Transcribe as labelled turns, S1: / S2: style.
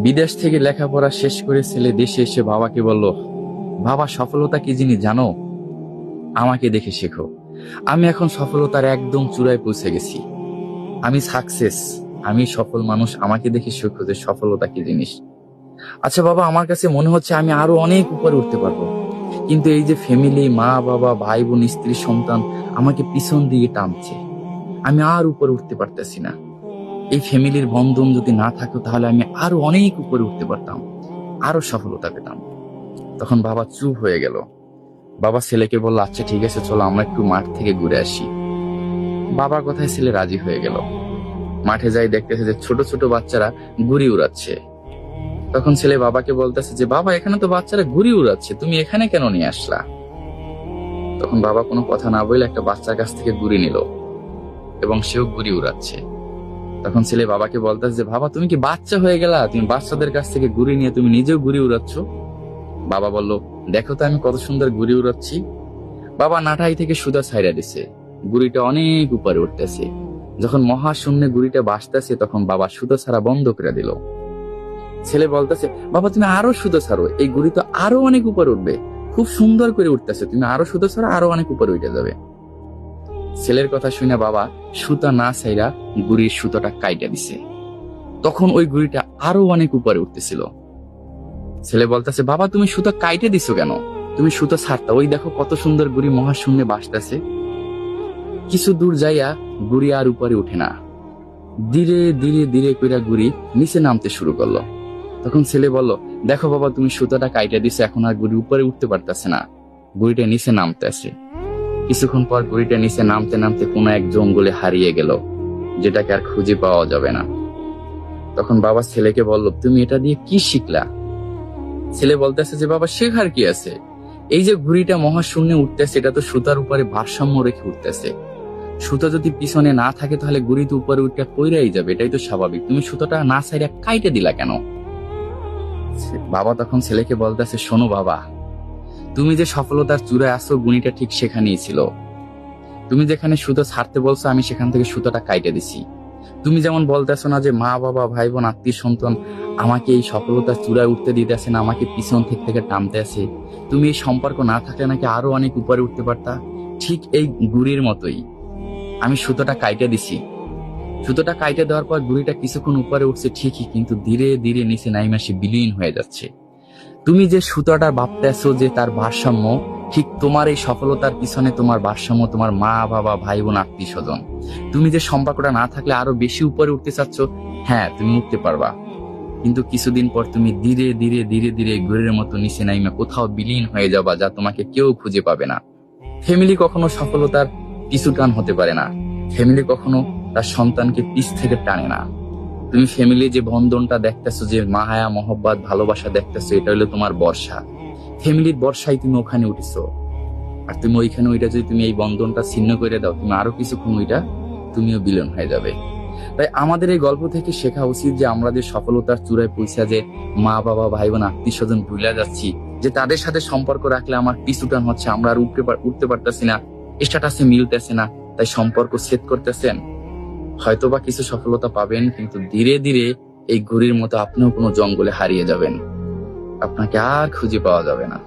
S1: বিদেশ থেকে লেখাপড়া শেষ করে ছেলে দেশে এসে বাবাকে বলল, বাবা সফলতা কি জিনিস জানো? আমাকে দেখে শেখো। আমি এখন সফলতার একদম চূড়ায় পৌঁছে গেছি। আমি সাকসেস, আমি সফল মানুষ। আমাকে দেখে শেখো যে সফলতা কি জিনিস। আচ্ছা বাবা, আমার কাছে মনে হচ্ছে আমি আরো অনেক উপরে উঠতে পারবো, কিন্তু এই যে ফ্যামিলি, মা বাবা, ভাই বোন, স্ত্রী, সন্তান আমাকে পিছন দিয়ে টানছে। আমি আর উপরে উঠতে পারতেছি না। এই ফ্যামিলির বন্ধন যদি না থাকতো তাহলে আমি আরো অনেক উপরে উঠতে পারতাম, আরো সফলতা পেতাম। তখন বাবা চুপ হয়ে গেল। বাবা ছেলেকে বলল, আচ্ছা ঠিক আছে, চলো আমরা একটু মাঠ থেকে ঘুরে আসি। বাবার কথায় ছেলে রাজি হয়ে গেল। মাঠে যাই দেখতেছে যে ছোট ছোট বাচ্চারা ঘুড়ি উড়াচ্ছে। তখন ছেলে বাবাকে বলতেছে যে, বাবা এখানে তো বাচ্চারা ঘুড়ি উড়াচ্ছে, তুমি এখানে কেন নিয়ে আসলা? তখন বাবা কোনো কথা না বলে একটা বাচ্চার কাছ থেকে ঘুড়ি নিল এবং সেও ঘুড়ি উড়াচ্ছে। তখন ছেলে বাবাকে বলতেছে যে, বাবা তুমি কি বাচ্চা হয়ে গেলা? তুমি বাচ্চাদের কাছ থেকে ঘুড়ি নিয়ে তুমি নিজেও ঘুড়ি উড়াচ্ছ। বাবা বলল, দেখো তো আমি কত সুন্দর ঘুড়ি উড়াচ্ছি। বাবা নাটাই থেকে সুদা ছাইড়া দিছে, ঘুড়িটা অনেক উপরে উঠতেছে। যখন মহাশূন্যে ঘুড়িটা ভাসতেছে তখন বাবা সুতো ছাড়া বন্ধ করে দিল। ছেলে বলতেছে, বাবা তুমি আরো সুতো ছাড়ো, এই ঘুড়ি তো আরো অনেক উপরে উঠবে, খুব সুন্দর করে উঠতেছে, তুমি আরো সুতো ছাড়ো, আরো অনেক উপরে উঠে যাবে। ছেলের কথা শুনে বাবা সুতা না ছাইরা ঘুড়ির সুতোটা কাইটা দিছে। তখন ওই ঘুড়িটা আরো অনেক উপরে উঠতেছিল। ছেলে বলতেছে, বাবা তুমি সুতো কাইটে দিছো কেন? তুমি সুতো ছাড়তা, ওই দেখো কত সুন্দর ঘুড়ি মহাশূন্যে ভাসতেছে। কিছু দূর যাইয়া ঘুড়ি আর উপরে উঠে না। ধীরে ধীরে ধীরে কইরা ঘুড়ি নিচে নামতে শুরু করলো। তখন ছেলে বলল, দেখো বাবা তুমি সুতোটা কাইটে দিছো, এখন আর ঘুড়ি উপরে উঠতে পারতেছে না, ঘুড়িটা নিচে নামতে আসে। কিছুক্ষণ পর ঘুড়িটা নিচে নামতে নামতে কোনো এক জঙ্গলে হারিয়ে গেল, যেটাকে আর খুঁজে পাওয়া যাবে না। তখন বাবা ছেলেকে বলল, তুমি এটা দিয়ে কি শিখলা? ছেলে বলতেছে যে, বাবা শেখার কি আছে, এই যে ঘুড়িটা মহাশূন্যে উঠতেছে এটা তো সুতার উপরে ভারসাম্য রেখে উঠতেছে। সুতো যদি পিছনে না থাকে তাহলে ঘুড়ি তো উপরে উঠে পইরাই যাবে, এটাই তো স্বাভাবিক। তুমি সুতোটা না ছাইরা কাইটে দিলা কেন? বাবা তখন ছেলেকে বলতেছে, শোনো বাবা, তুমি যে সফলতার চূড়ায় আসো গুণীটা ঠিক সেখানেই ছিল। তুমি যেখানে সুতো ছাড়তে বলছো আমি সেখান থেকে সুতোটা কাইটে দিছি। তুমি যেমন বলতেছো না যে মা বাবা, ভাই বোন, আত্মীয় সন্তান আমাকে এই সফলতার চূড়ায় উঠতে দিতেছে না, আমাকে পিছন থেকে টানতে আছে, তুমি এই সম্পর্ক না থাকলে নাকি আরো অনেক উপরে উঠতে পারতা। ঠিক এই ঘুড়ির মতোই আমি সুতোটা কাইটে দিছি। সুতোটা কাইটে দেওয়ার পর ঘুড়িটা কিছুক্ষণ উপরে উঠছে ঠিকই, কিন্তু ধীরে ধীরে নিচে নাইমাসে বিলীন হয়ে যাচ্ছে। তুমি যে সুতোটা ভাবতেছো যে তার ভারসাম্য, ঠিক তোমার এই সফলতার পিছনে তোমার ভারসাম্য তোমার মা বাবা, ভাই বোন, আত্মীয় স্বজন। তুমি যে সম্পর্কটা না থাকলে আরো বেশি উপরে উঠতে চাচ্ছ, হ্যাঁ তুমি উঠতে পারবা, কিন্তু কিছুদিন পর তুমি ধীরে ধীরে ধীরে ধীরে ঘুরের মতো নিচে নাইমা কোথাও বিলীন হয়ে যাবা, যা তোমাকে কেউ খুঁজে পাবে না। ফ্যামিলি কখনো সফলতার পিছু টান হতে পারে না। ফ্যামিলি কখনো তার সন্তানকে পিছ থেকে টানে না। তুমি ফ্যামিলি যে বন্ধনটা দেখতেছো, যে মায়া মহব্বত ভালোবাসা দেখতেছো, এটা হলো তোমার বর্ষা। ফ্যামিলির বর্ষায় তুমি ওখানে উঠেছো, আর তুমি ওইখানে ওইটা যদি তুমি এই বন্ধনটা ছিন্ন করে দাও, তুমি আরো কিছুক্ষণ ওইটা তুমিও বিলীন হয়ে যাবে। তাই আমাদের এই গল্প থেকে শেখা উচিত যে আমরা যে সফলতার চূড়ায় পৌঁছা, যে মা বাবা, ভাই বোন, আত্মীয় স্বজন ভুলে যাচ্ছি, যে তাদের সাথে সম্পর্ক রাখলে আমার পিছুটান হচ্ছে, আমরা আর উঠতে পারতেছি না, স্ট্যাটাসে মিলতেছে না, তাই সম্পর্ক ছেদ করতেছেন। হয়তোবা কিছু সফলতা পাবেন, কিন্তু ধীরে ধীরে এই ঘুড়ির মতো আপনিও কোনো জঙ্গলে হারিয়ে যাবেন, আপনাকে আর খুঁজে পাওয়া যাবে না।